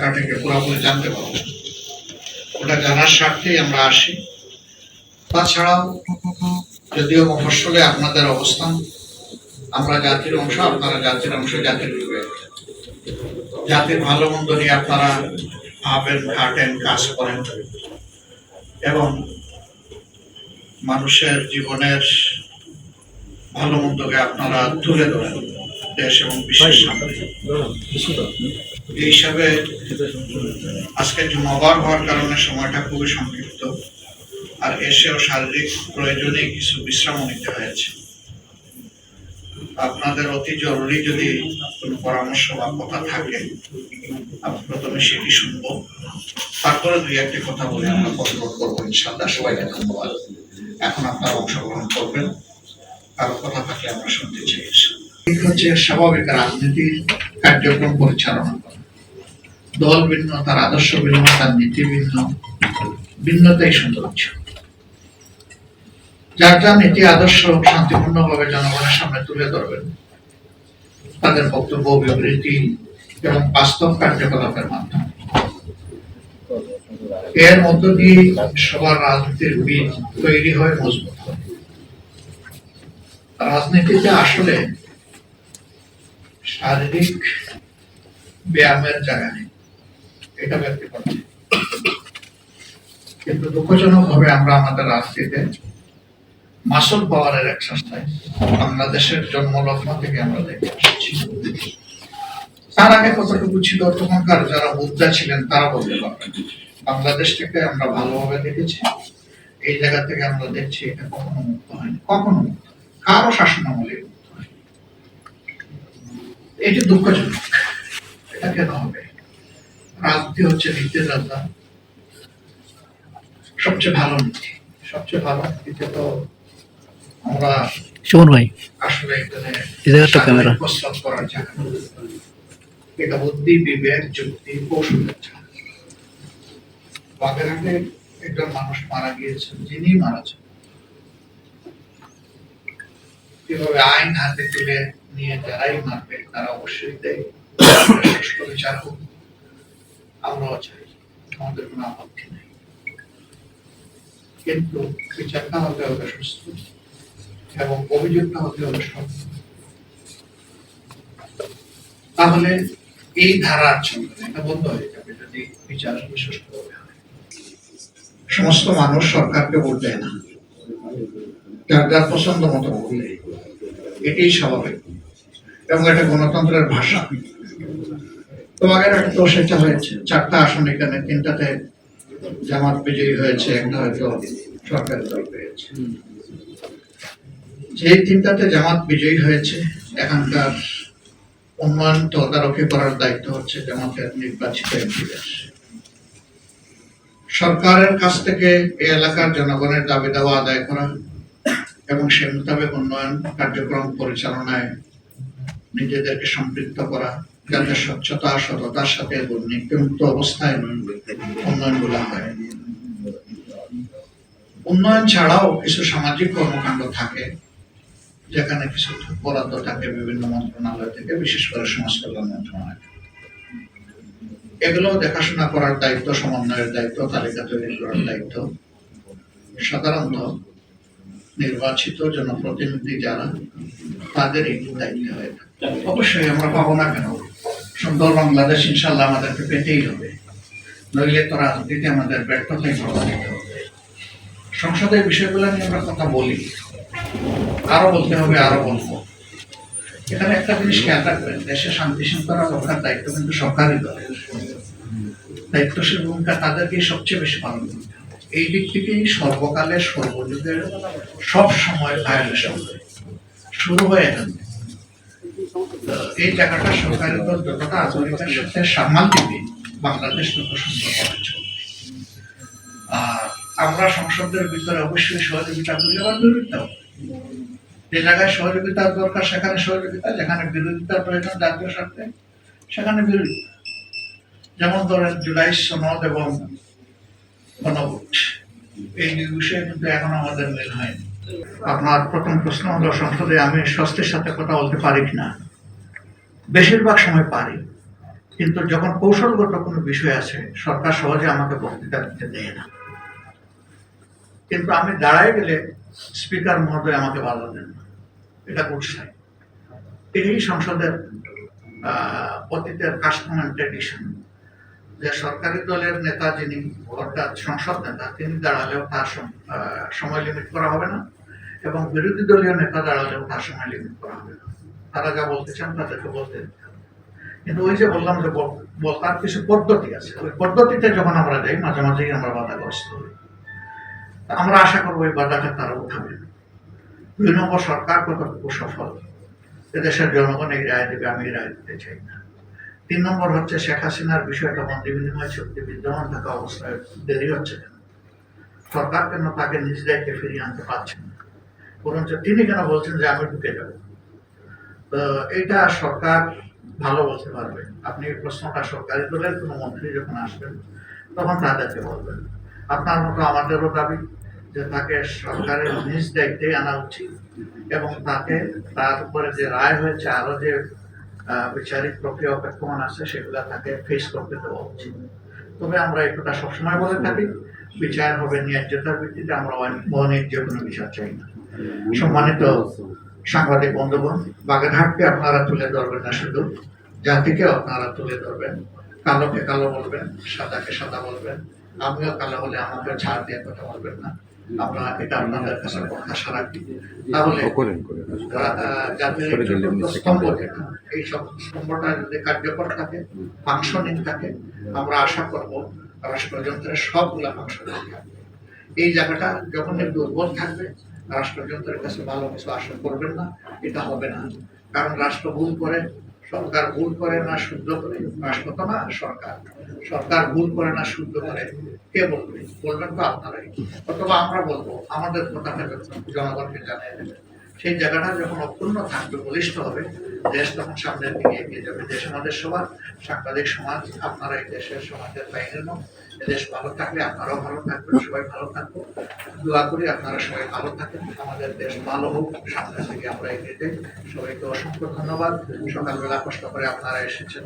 এলাকাটাকে পুরোপুরি জানতে পারবো। ওটা জানার স্বার্থেই আমরা আসি। তাছাড়াও যদিও মফস্বলে আপনাদের অবস্থান, আমরা জাতির অংশ, আপনারা জাতির অংশ, জাতির বিবেক, জাতির ভালো মন্দ নিয়ে আপনারা ভাবেন, খাটেন, কাজ করেন এবং মানুষের জীবনের ভালো মন্দকে আপনারা তুলে ধরেন দেশ এবং বিশ্বের সামনে। এই হিসাবে আজকে জুমাবার হওয়ার কারণে সময়টা খুবই সংক্ষিপ্ত, আর এসেও শারীরিক প্রয়োজনে কিছু বিশ্রাম নিতে হয়েছে। আপনাদের অতি জরুরি যদি কোনো পরামর্শ বা কথা থাকে, আমি প্রথমে সেটি শুনবো, তারপরে দুই একটি কথা বলে আমরা কন্ট্রোল করবো ইনশাআল্লাহ। সবাইকে ধন্যবাদ। এখন আপনারা অংশগ্রহণ করবেন, কারো কথা থাকলে আমরা শুনতে চাই। ঠিক হচ্ছে স্বাভাবিক রাজনীতির কার্যক্রম পরিচালনা করা। দল ভিন্ন, তার আদর্শ ভিন্ন, তার নীতি ভিন্ন, ভিন্নতাই সৌন্দর্য। যার যার নীতি আদর্শ শান্তিপূর্ণভাবে জনগণের সামনে তুলে ধরবেন, তাদের বক্তব্য, বিবৃতি এবং বাস্তব কার্যকলাপের মাধ্যমে এর মধ্য দিয়ে সবার রাজনীতির বীজ তৈরি হয়, মজবুত হয়। রাজনীতিতে আসলে শারীরিক ব্যায়ামের জায়গা নেই, এটা ব্যক্তি করছে। কিন্তু দুঃখজনক ভাবে আমরা আমাদের রাজনীতিতে মাসল পাওয়ারের এক্সারসাইজ বাংলাদেশের জন্মলগ্ন থেকে আমরা দেখে আসছি। তার আগে কতটুকু ছিল তখনকার যারা মুদ্রা ছিলেন তারা বলতে পারবেন। বাংলাদেশ থেকে আমরা ভালোভাবে দেখেছি, এই জায়গা থেকে আমরা দেখছি এটা কখনো মুক্ত হয়নি, কখনো কারো শাসনামলে মুক্ত হয়নি। এটি দুঃখজনক। এটা কেন হবে? রাজনীতি হচ্ছে নীতির রাজা, সবচেয়ে ভালো নীতি। সবচেয়ে ভালো নীতিতে তো আমরা আসলে এখানে প্রস্তাব করার জায়গা, এটা বুদ্ধি, বিবেক, যুক্তি, কৌশলের জায়গা। বাগেরহাটে একজন মানুষ মারা গিয়েছেন, যিনি মারাছেন কিভাবে আইন হাতে তুলে নিয়ে যারাই মারবে তারা অবশ্যই দেয়, সুষ্ঠু বিচার হোক, আমরাও চাই, আমাদের কোনো আপত্তি নেই। কিন্তু বিচারটা হতে হবে সুস্থ এবং অভিযোগটা হতে হবে সৎ। তাহলে এই ধারার চলবে, এটা বন্ধ হয়ে যাবে যদি বিচার সুষ্ঠুভাবে হয়। সমস্ত মানুষ সরকারকে ভোট দেয় না, যার যার পছন্দ মতো ভোট দেয়, এটাই স্বাভাবিক এবং এটা গণতন্ত্রের ভাষা। তোমাদের তো সেটা হয়েছে, 4টা আসন এখানে, 3টাতে জামাত বিজয়ী হয়েছে, একটা হয়তো সরকারি দল পেয়েছে। যে 3টাতে জামাত বিজয়ী হয়েছে, এখানকার উন্নয়ন তদারকি করার দায়িত্ব হচ্ছে জামাতের নির্বাচিত এমপিদের। সরকারের কাছ থেকে এই এলাকার জনগণের দাবি দাওয়া আদায় করা এবং সে মোতাবেক উন্নয়ন কার্যক্রম পরিচালনায় নিজেদেরকে সম্পৃক্ত করা, যাতে স্বচ্ছতা, সততার সাথে দুর্নীতিমুক্ত অবস্থায় উন্নয়ন গুলা হয়। উন্নয়ন ছাড়াও কিছু সামাজিক কর্মকাণ্ড থাকে, যেখানে কিছু বরাদ্দ থাকে বিভিন্ন মন্ত্রণালয় থেকে, বিশেষ করে সমাজ কল্যাণ মন্ত্রণালয়। এগুলো দেখাশোনা করার দায়িত্ব, সমন্বয়ের দায়িত্ব, তালিকা তৈরি করার দায়িত্ব সাধারণত নির্বাচিত জনপ্রতিনিধি যারা, তাদেরই দায়িত্ব হয়ে থাকে। অবশ্যই আমরা পাবো না কেন? সুন্দর বাংলাদেশ ইনশাল্লাহ আমাদেরকে পেতেই হবে, নইলে তো রাজনীতিতে আমাদের ব্যর্থতাই প্রমাণিত হবে। সংসদের বিষয়গুলো নিয়ে আমরা কথা বলি, আরো বলতে হবে, আরো বলবো। এখানে একটা জিনিস খেয়াল রাখবেন, দেশে শান্তি শৃঙ্খলা রক্ষার দায়িত্ব কিন্তু সরকারি দলের। দায়িত্বশীল ভূমিকা তাদেরকে সবচেয়ে বেশি পালন করতে হবে। এই দিক থেকেই সর্বকালের সর্বযুগের সব সময় ভায়োলেশন শুরু হয়ে যাবে। এই জায়গাটা সরকারের দল যতটা আধুনিকের সাথে সামাল দিবে, বাংলাদেশ তত সুন্দর করা চলবে। আর আমরা সংসদের ভিতরে অবশ্যই সহযোগিতা করি, আবার বিরোধিতাও। যে জায়গায় সহযোগিতার দরকার সেখানে সহযোগিতা, যেখানে বিরোধিতার প্রয়োজন জাতীয় স্বার্থে সেখানে বিরোধিতা। যেমন ধরেন জুলাই সনদ এবং গণভোট, এই দুই বিষয়ে কিন্তু এখন আমাদের মিল হয়নি। আপনার প্রথম প্রশ্ন হলো সংসদে আমি স্বস্তির সাথে কথা বলতে পারি কিনা। বেশিরভাগ সময় পারি, কিন্তু যখন কৌশলগত কোনো বিষয় আছে সরকার সহজে আমাকে বক্তৃতা দিতে দেয় না, কিন্তু আমি দাঁড়ায় গেলে স্পিকার মহোদয় আমাকে বাধা দেন না, এটা গুডসাই। এই সংসদের অতীতের কাস্টম অ্যান্ড ট্র্যাডিশন, যে সরকারি দলের নেতা যিনি অর্থাৎ সংসদ নেতা তিনি দাঁড়ালেও তার সময় লিমিট করা হবে না, এবং বিরোধী দলীয় নেতা দাঁড়ালেও তার সময় লিমিট করা হবে না। তারা যা বলতে চান তাদেরকে বলতে দিতে হবে। কিন্তু ওই যে বললাম যে বলার কিছু পদ্ধতি আছে, ওই পদ্ধতিতে যখন আমরা যাই মাঝে মাঝেই আমরা বাধাগ্রস্ত হই। আমরা আশা করবো এই বাধাটা তারা উঠাবে। 2 নম্বর, সরকার কতটুকু সফল এদেশের জনগণ এই রায় দেবে, আমি রায় দিতে চাই না। 3 নম্বর হচ্ছে শেখ হাসিনার বিষয়টা বন্দি বিনিময় চুক্তি বিদ্যমান থাকা অবস্থায় দেরি হচ্ছে কেন, সরকার কেন তাকে নিজ দায়িত্বে ফিরিয়ে আনতে পারছেন না, বরঞ্চ তিনি কেন বলছেন যে আমি ঢুকে যাব। তো এইটা সরকার ভালো বলতে পারবে। আপনি প্রশ্নটা সরকারি দলের কোনো মন্ত্রী যখন আসবেন তখন তাদেরকে বলবেন। আপনার মতো আমাদেরও দাবি যে তাকে সরকারের নিজ দায়িত্বে আনা উচিত, এবং তাকে তার উপরে যে রায় হয়েছে আরো যে বিচারিক প্রক্রিয়া অপেক্ষমান আছে সেগুলা তাকে ফেস করতে দেওয়া উচিত। তবে আমরা এই কথা সবসময় বলে থাকি, বিচার হবে ন্যায্যতার ভিত্তিতে, আমরা অনির্য কোনো বিচার চাই না। সম্মানিত সাংবাদিক বন্ধুগণ, বাগেরহাটকে আপনারা তুলে ধরবেন না, শুধু জাতিকে আপনারা তুলে ধরবেন। কালোকে কালো বলবেন, সাদাকে সাদা বলবেন, আমিও কালো হলে আমাকে ছাড় দিয়ে কথা বলবেন না। আমরা এটা আপনাদের কাছে প্রত্যাশা রাখি। তাহলে জাতির স্তম্ভ যেটা, এই সব স্তম্ভটা যদি কার্যকর থাকে, ফাংশনিং থাকে, আমরা আশা করব রাষ্ট্রযন্ত্রের সবগুলা ফাংশনিং থাকবে। এই জায়গাটা যখন দুর্বল থাকবে, রাষ্ট্রযন্ত্রের কাছে ভালো কিছু আশা করবেন না, এটা হবে না। কারণ রাষ্ট্র ভুল করে, সরকার ভুল করে না শুদ্ধ করে, রাষ্ট্র তো না সরকার, সরকার ভুল করে না শুদ্ধ করে, কে বলবে? বলবেন তো আপনারাই, অথবা আমরা বলবো, আমাদের কথাটা জনগণকে জানিয়ে দেবে। সেই জায়গাটা যখন অক্ষুণ্ণ থাকবে, বলিষ্ঠ হবে, দেশ তখন সামনের দিকে এগিয়ে যাবে। দেশ আমাদের সবার, সাংবাদিক সমাজ, আপনারা এই দেশের সমাজের বাইরে নন। দেশ ভালো থাকলে আপনারাও ভালো থাকবেন, সবাই ভালো থাকবো। দোয়া করি আপনারা সবাই ভালো থাকেন, আমাদের দেশ ভালো হোক, সামনের দিকে আমরা এগিয়ে যাই। সবাইকে অসংখ্য ধন্যবাদ। সকালবেলা কষ্ট করে আপনারা এসেছেন।